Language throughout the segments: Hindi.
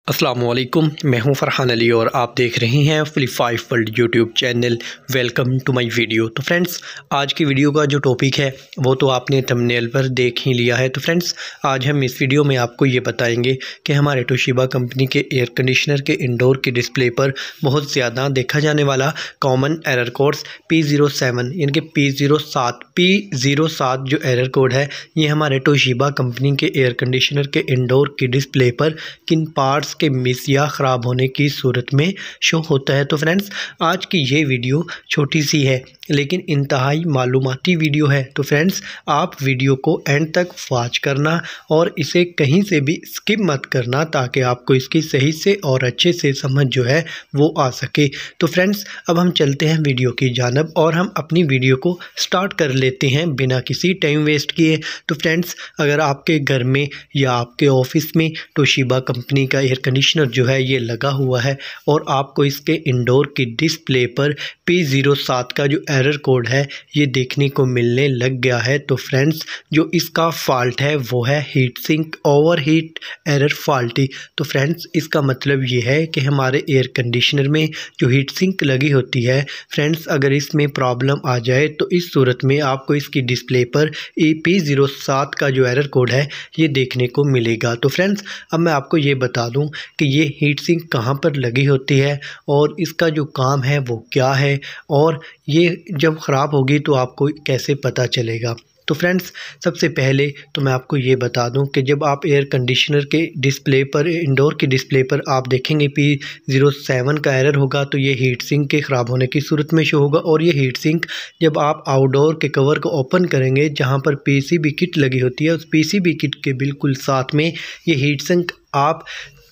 अस्सलामुअलैकुम, मैं हूं फ़रहान अली और आप देख रहे हैं flip 5 world YouTube channel. Welcome to my video. तो फ्रेंड्स, आज की वीडियो का जो टॉपिक है वो तो आपने थंबनेल पर देख ही लिया है। तो फ्रेंड्स, आज हम इस वीडियो में आपको ये बताएंगे कि हमारे तोशिबा कंपनी के एयर कंडीशनर के इंडोर की डिस्प्ले पर बहुत ज़्यादा देखा जाने वाला कॉमन एरर कोड्स P07 यानी कि P07 जो एरर कोड है ये हमारे तोशिबा कंपनी के एयर कंडीशनर के इंडोर की डिस्प्ले पर किन पार्ट्स के मिस या ख़राब होने की सूरत में शो होता है। तो फ्रेंड्स, आज की ये वीडियो छोटी सी है लेकिन इंतहाई मालूमाती वीडियो है। तो फ्रेंड्स, आप वीडियो को एंड तक वॉच करना और इसे कहीं से भी स्किप मत करना ताकि आपको इसकी सही से और अच्छे से समझ जो है वो आ सके। तो फ्रेंड्स, अब हम चलते हैं वीडियो की जानिब और हम अपनी वीडियो को स्टार्ट कर लेते हैं बिना किसी टाइम वेस्ट किए। तो फ्रेंड्स, अगर आपके घर में या आपके ऑफिस में तोशिबा कंपनी का एयर कंडीशनर जो है ये लगा हुआ है और आपको इसके इंडोर की डिस्प्ले पर P07 का जो एरर कोड है ये देखने को मिलने लग गया है, तो फ्रेंड्स, जो इसका फॉल्ट है वो है heat sink overheat error faulty. तो फ्रेंड्स, इसका मतलब ये है कि हमारे एयर कंडीशनर में जो हीट सिंक लगी होती है फ्रेंड्स, अगर इसमें प्रॉब्लम आ जाए तो इस सूरत में आपको इसकी डिस्प्ले पर P07 का जो एरर कोड है ये देखने को मिलेगा। तो फ्रेंड्स, अब मैं आपको ये बता दूं कि ये हीट सिंक कहाँ पर लगी होती है और इसका जो काम है वो क्या है और ये जब ख़राब होगी तो आपको कैसे पता चलेगा। तो फ्रेंड्स, सबसे पहले तो मैं आपको ये बता दूं कि जब आप एयर कंडीशनर के डिस्प्ले पर इंडोर की डिस्प्ले पर आप देखेंगे P07 का एरर होगा तो ये हीट सिंक के ख़राब होने की सूरत में शो होगा। और ये हीट सिंक जब आप आउटडोर के कवर को ओपन करेंगे जहां पर PCB किट लगी होती है उस PCB किट के बिल्कुल साथ में ये हीट सिंक आप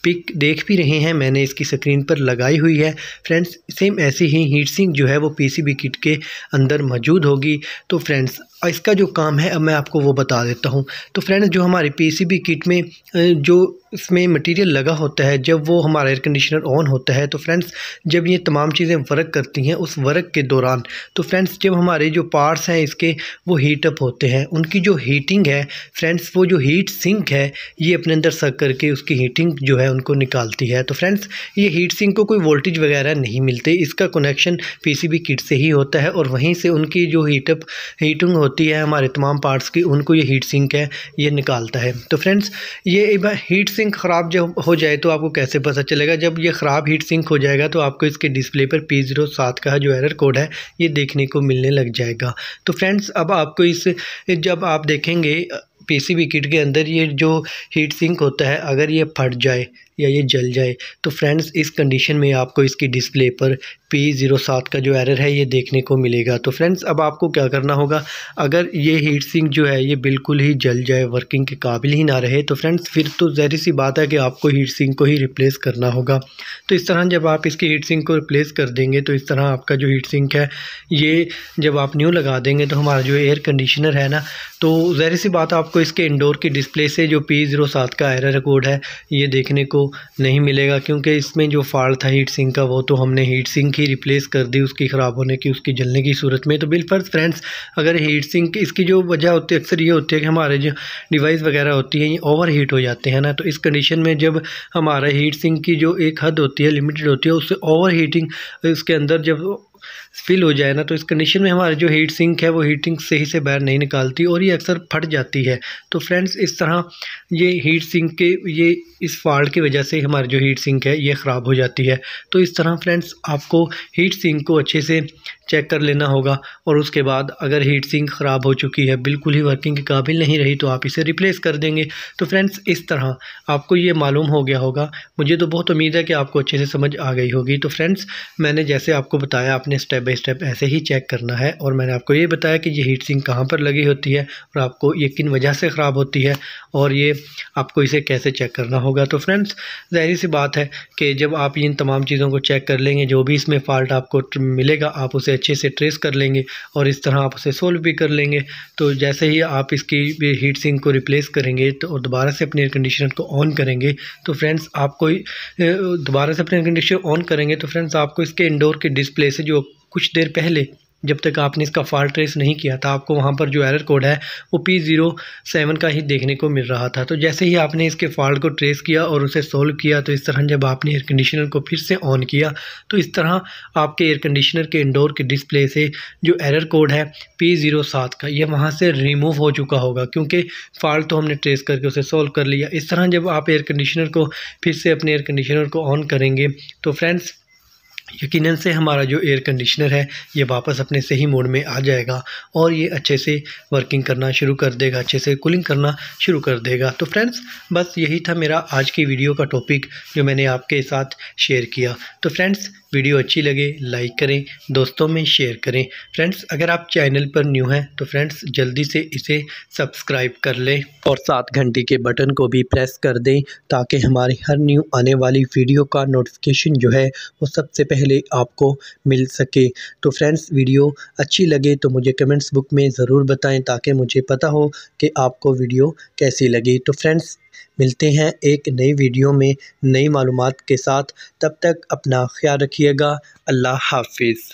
पिक देख भी रहे हैं, मैंने इसकी स्क्रीन पर लगाई हुई है। फ्रेंड्स, सेम ऐसी ही हीट सिंक जो है वो PCB किट के अंदर मौजूद होगी। तो फ्रेंड्स, इसका जो काम है अब मैं आपको वो बता देता हूँ। तो फ्रेंड्स, जो हमारी PCB किट में जो इसमें मटेरियल लगा होता है जब वो हमारा एयर कंडीशनर ऑन होता है तो फ्रेंड्स, जब ये तमाम चीज़ें वर्क करती हैं उस वर्क के दौरान तो फ्रेंड्स, जब हमारे जो पार्ट्स हैं इसके वो हीट अप होते हैं, उनकी जो हीटिंग है फ्रेंड्स, वो जो हीट सिंक है ये अपने अंदर सक करके उसकी हीटिंग जो है उनको निकालती है। तो फ्रेंड्स, ये हीट सिंक को कोई वोल्टेज वगैरह नहीं मिलते, इसका कनेक्शन PCB किट से ही होता है और वहीं से उनकी जो हीटिंग होती है हमारे तमाम पार्ट्स की, उनको ये हीट सिंक है ये निकालता है। तो फ्रेंड्स, ये हीट सिंक ख़राब जब हो जाए तो आपको कैसे पता चलेगा? जब ये ख़राब हीट सिंक हो जाएगा तो आपको इसके डिस्प्ले पर P07 का जो एरर कोड है ये देखने को मिलने लग जाएगा। तो फ्रेंड्स, अब आपको जब आप देखेंगे PCB किट के अंदर ये जो हीट सिंक होता है अगर ये फट जाए या ये जल जाए तो फ्रेंड्स, इस कंडीशन में आपको इसकी डिस्प्ले पर P07 का जो एरर है ये देखने को मिलेगा। तो फ्रेंड्स, अब आपको क्या करना होगा? अगर ये हीट सिंक जो है ये बिल्कुल ही जल जाए, वर्किंग के काबिल ही ना रहे, तो फ्रेंड्स फिर तो ज़ाहिर सी बात है कि आपको हीट सिंक को ही रिप्लेस करना होगा। तो इस तरह जब आप इसकी हीट सिंक को रिप्लेस कर देंगे तो इस तरह आपका जो हीट सिंक है ये जब आप न्यू लगा देंगे तो हमारा जो एयर कंडीशनर है ना, तो ज़ाहिर सी बात आपको इसके इंडोर की डिस्प्ले से जो P07 का एरर कोड है ये देखने को नहीं मिलेगा, क्योंकि इसमें जो फॉल्ट था हीट सिंक का वो तो हमने हीट सिंक ही रिप्लेस कर दी उसकी ख़राब होने की, उसकी जलने की सूरत में। तो बिलफर्ज फ्रेंड्स, अगर हीट सिंक इसकी जो वजह होती है अक्सर ये होती है कि हमारे जो डिवाइस वगैरह होती है ये ओवर हीट हो जाते हैं ना, तो इस कंडीशन में जब हमारा हीट सिंक की जो एक हद होती है, लिमिटेड होती है, उससे ओवर हीटिंग इसके अंदर जब फिल हो जाए ना तो इस कंडीशन में हमारी जो हीट सिंक है वो हीटिंग सही से बाहर नहीं निकालती और ये अक्सर फट जाती है। तो फ्रेंड्स, इस तरह ये हीट सिंक के ये इस फॉल्ट की वजह से हमारी जो हीट सिंक है ये ख़राब हो जाती है। तो इस तरह फ्रेंड्स, आपको हीट सिंक को अच्छे से चेक कर लेना होगा और उसके बाद अगर हीट सिंक ख़राब हो चुकी है, बिल्कुल ही वर्किंग के काबिल नहीं रही, तो आप इसे रिप्लेस कर देंगे। तो फ्रेंड्स, इस तरह आपको ये मालूम हो गया होगा। मुझे तो बहुत उम्मीद है कि आपको अच्छे से समझ आ गई होगी। तो फ्रेंड्स, मैंने जैसे आपको बताया आपने स्टेप बाय स्टेप ऐसे ही चेक करना है और मैंने आपको ये बताया कि ये हीट सिंक कहाँ पर लगी होती है और आपको ये किन वजह से ख़राब होती है और ये आपको इसे कैसे चेक करना होगा। तो फ्रेंड्स, ज़ाहिर सी बात है कि जब आप इन तमाम चीज़ों को चेक कर लेंगे, जो भी इसमें फ़ॉल्ट आपको मिलेगा आप उसे अच्छे से ट्रेस कर लेंगे और इस तरह आप उसे सोल्व भी कर लेंगे। तो जैसे ही आप इसकी हीट सिंक को रिप्लेस करेंगे तो और दोबारा से अपने एयर कंडीशनर को ऑन करेंगे तो फ्रेंड्स, आपको दोबारा से अपने एयर कंडीशनर ऑन करेंगे तो फ्रेंड्स, आपको इसके इंडोर के डिस्प्ले से जो कुछ देर पहले जब तक आपने इसका फॉल्ट ट्रेस नहीं किया था आपको वहाँ पर जो एरर कोड है वो P07 का ही देखने को मिल रहा था। तो जैसे ही आपने इसके फॉल्ट को ट्रेस किया और उसे सोल्व किया तो इस तरह जब आपने एयर कंडीशनर को फिर से ऑन किया तो इस तरह आपके एयर कंडीशनर के इंडोर के डिस्प्ले से जो एरर कोड है P07 का ये वहाँ से रिमूव हो चुका होगा, क्योंकि फॉल्ट तो हमने ट्रेस करके उसे सोल्व कर लिया। इस तरह जब आप एयर कंडीशनर को फिर से अपने एयर कंडीशनर को ऑन करेंगे तो फ्रेंड्स यकीनन से हमारा जो एयर कंडीशनर है ये वापस अपने सही मोड में आ जाएगा और ये अच्छे से वर्किंग करना शुरू कर देगा, अच्छे से कूलिंग करना शुरू कर देगा। तो फ्रेंड्स बस यही था मेरा आज की वीडियो का टॉपिक जो मैंने आपके साथ शेयर किया। तो फ्रेंड्स वीडियो अच्छी लगे लाइक करें, दोस्तों में शेयर करें। फ्रेंड्स अगर आप चैनल पर न्यू हैं तो फ्रेंड्स जल्दी से इसे सब्सक्राइब कर लें और साथ घंटी के बटन को भी प्रेस कर दें ताकि हमारी हर न्यू आने वाली वीडियो का नोटिफिकेशन जो है वो सबसे पहले आपको मिल सके। तो फ्रेंड्स वीडियो अच्छी लगे तो मुझे कमेंट्स बुक में ज़रूर बताएं ताकि मुझे पता हो कि आपको वीडियो कैसी लगी। तो फ्रेंड्स मिलते हैं एक नई वीडियो में नई मालूमात के साथ, तब तक अपना ख्याल रखिएगा। अल्लाह हाफिज़।